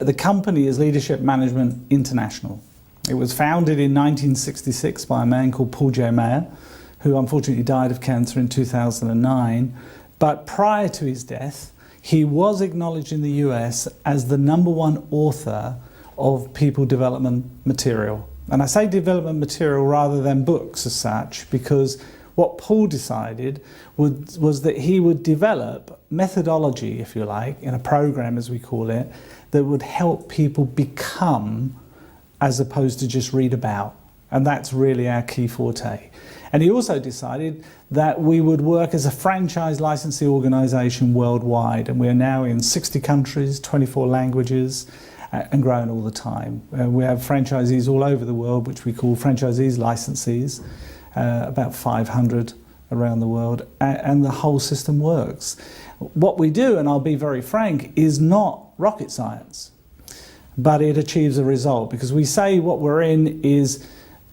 The company is Leadership Management International. It was founded in 1966 by a man called Paul J. Mayer, who unfortunately died of cancer in 2009. But prior to his death, he was acknowledged in the US as the #1 author of people development material. And I say development material rather than books as such, because what Paul decided was that he would develop methodology, if you like, in a program as we call it, that would help people become as opposed to just read about. And that's really our key forte. And he also decided that we would work as a franchise licensee organisation worldwide, and we're now in 60 countries, 24 languages, and growing all the time. We have franchisees all over the world, which we call franchisees licensees, about 500 around the world, and the whole system works. What we do, and I'll be very frank, is not rocket science, but it achieves a result, because we say what we're in is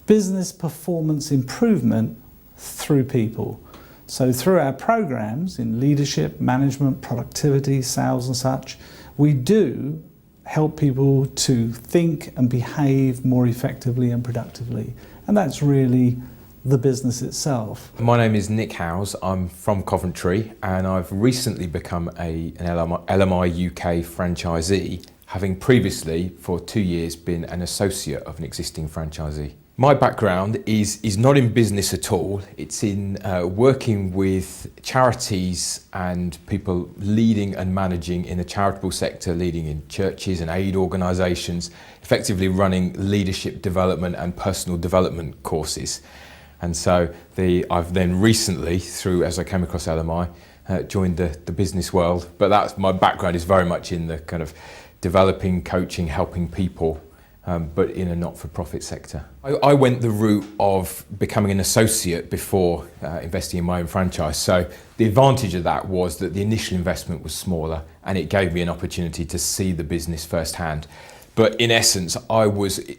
business performance improvement through people. So through our programs in leadership, management, productivity, sales and such, we do help people to think and behave more effectively and productively. And that's really the business itself. My name is Nick Howes. I'm from Coventry, and I've recently become an LMI UK franchisee, having previously for 2 years been an associate of an existing franchisee. My background is not in business at all. It's in working with charities and people leading and managing in the charitable sector, leading in churches and aid organisations, effectively running leadership development and personal development courses. And so I've then recently, as I came across LMI, joined the business world. But my background is very much in the kind of developing, coaching, helping people, but in a not-for-profit sector. I went the route of becoming an associate before investing in my own franchise. So the advantage of that was that the initial investment was smaller, and it gave me an opportunity to see the business firsthand. But in essence,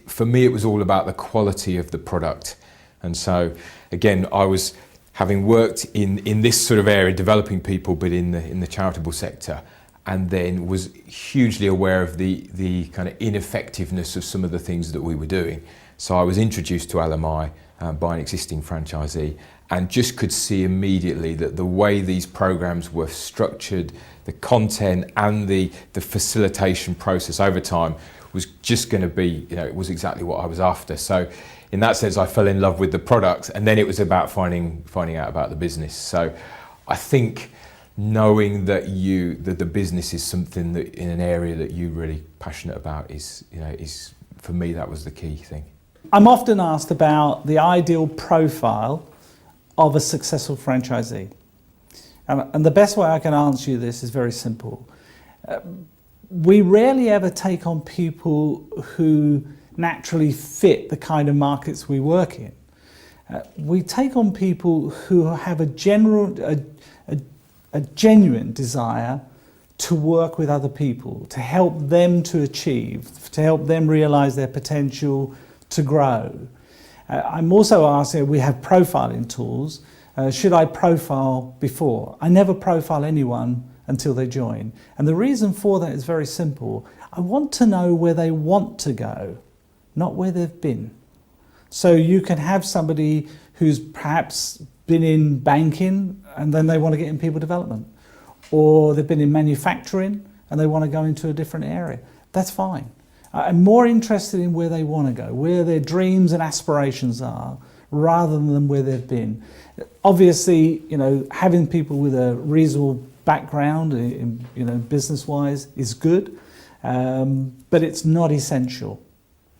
for me, it was all about the quality of the product. And so, again, I was having worked in this sort of area, developing people, but in the charitable sector, and then was hugely aware of the kind of ineffectiveness of some of the things that we were doing. So I was introduced to LMI by an existing franchisee, and just could see immediately that the way these programs were structured, the content and the facilitation process over time was just going to be, it was exactly what I was after. So in that sense, I fell in love with the product, and then it was about finding out about the business. So I think knowing that the business is something that in an area that you're really passionate about is for me, that was the key thing. I'm often asked about the ideal profile of a successful franchisee. And the best way I can answer you this is very simple. We rarely ever take on people who naturally fit the kind of markets we work in. We take on people who have a genuine desire to work with other people, to help them to achieve, to help them realise their potential, to grow. I'm also asking, we have profiling tools. Should I profile before? I never profile anyone until they join. And the reason for that is very simple. I want to know where they want to go, not where they've been. So you can have somebody who's perhaps been in banking and then they want to get in people development, or they've been in manufacturing and they want to go into a different area. That's fine. I'm more interested in where they want to go, where their dreams and aspirations are, rather than where they've been. Obviously, having people with a reasonable background, business-wise, is good, but it's not essential,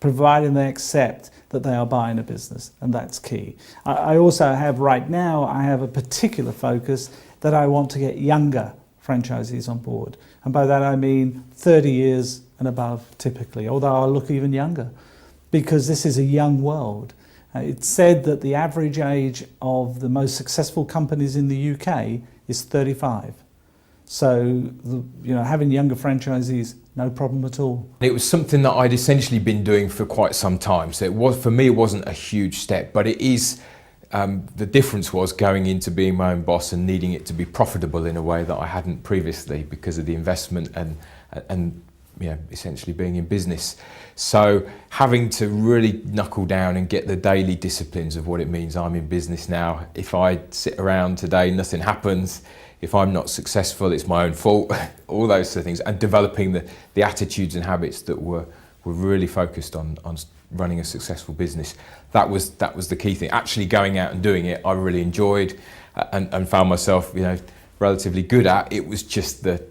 providing they accept that they are buying a business, and that's key. I also have right now, I have a particular focus that I want to get younger franchisees on board. And by that I mean 30 years and above typically, although I look even younger, because this is a young world. It's said that the average age of the most successful companies in the UK is 35. So, having younger franchisees, no problem at all. It was something that I'd essentially been doing for quite some time. So for me, it wasn't a huge step, but it is, the difference was going into being my own boss and needing it to be profitable in a way that I hadn't previously because of the investment and essentially being in business. So having to really knuckle down and get the daily disciplines of what it means I'm in business now. If I sit around today, nothing happens. If I'm not successful, it's my own fault. All those sort of things, and developing the attitudes and habits that were really focused on running a successful business. That was the key thing. Actually going out and doing it, I really enjoyed and found myself, relatively good at. It was just the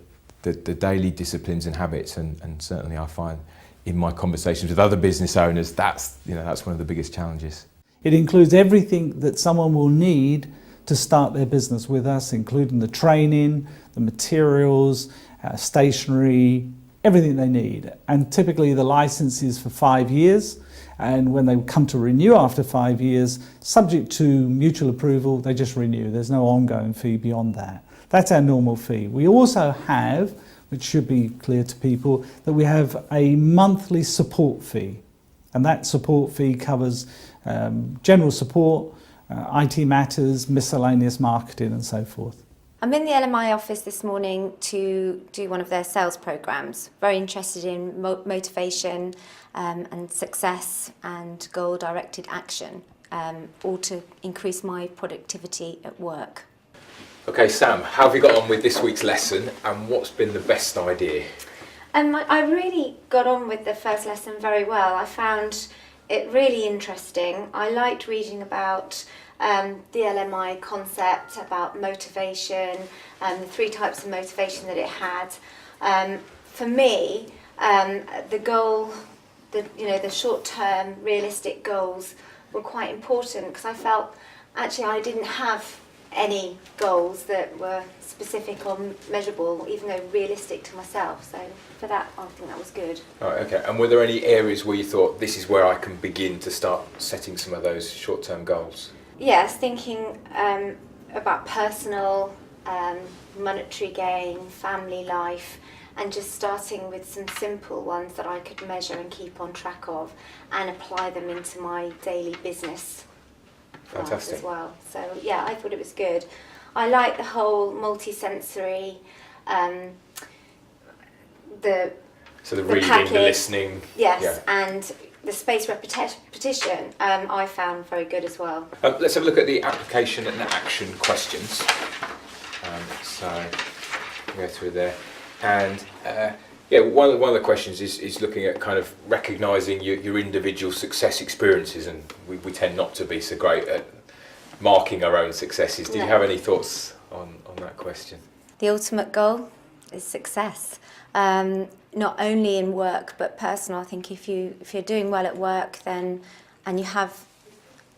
daily disciplines and habits, and certainly I find in my conversations with other business owners, that's one of the biggest challenges. It includes everything that someone will need to start their business with us, including the training, the materials, stationery, everything they need. And typically the license is for 5 years, and when they come to renew after 5 years, subject to mutual approval, they just renew. There's no ongoing fee beyond that. That's our normal fee. We also have, which should be clear to people, that we have a monthly support fee, and that support fee covers general support, IT matters, miscellaneous marketing and so forth. I'm in the LMI office this morning to do one of their sales programs. Very interested in motivation and success and goal-directed action, all to increase my productivity at work. Okay, Sam, how have you got on with this week's lesson, and what's been the best idea? I really got on with the first lesson very well. I found it really interesting. I liked reading about the LMI concept, about motivation, the 3 types of motivation that it had. For me, the goal, the short-term realistic goals were quite important, because I felt actually I didn't have any goals that were specific or measurable, even though realistic to myself. So for that, I think that was good. Right, okay. And were there any areas where you thought, this is where I can begin to start setting some of those short-term goals? Yes, thinking about personal, monetary gain, family life, and just starting with some simple ones that I could measure and keep on track of, and apply them into my daily business. Fantastic. As well. So yeah, I thought it was good. I like the whole multi-sensory, the reading, package, the listening. Yes, yeah. And the space repetition I found very good as well. Let's have a look at the application and action questions. So we'll go through there, and one of the questions is looking at kind of recognising your individual success experiences, and we tend not to be so great at marking our own successes. Did you have any thoughts on that question? The ultimate goal is success, not only in work but personal. I think if you're doing well at work, then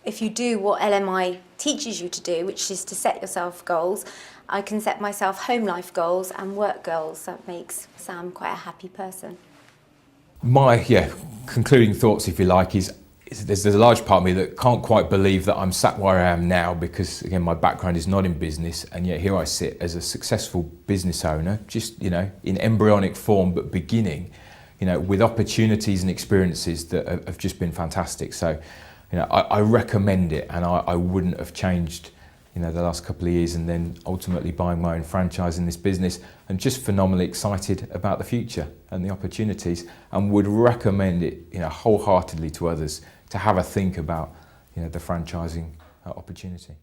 if you do what LMI teaches you to do, which is to set yourself goals, I can set myself home life goals and work goals. That makes Sam quite a happy person. My concluding thoughts, if you like, is there's a large part of me that can't quite believe that I'm sat where I am now, because again my background is not in business, and yet here I sit as a successful business owner, just in embryonic form but beginning, with opportunities and experiences that have just been fantastic. So I recommend it, and I wouldn't have changed the last couple of years, and then ultimately buying my own franchise in this business, and just phenomenally excited about the future and the opportunities, and would recommend it wholeheartedly to others to have a think about the franchising opportunity.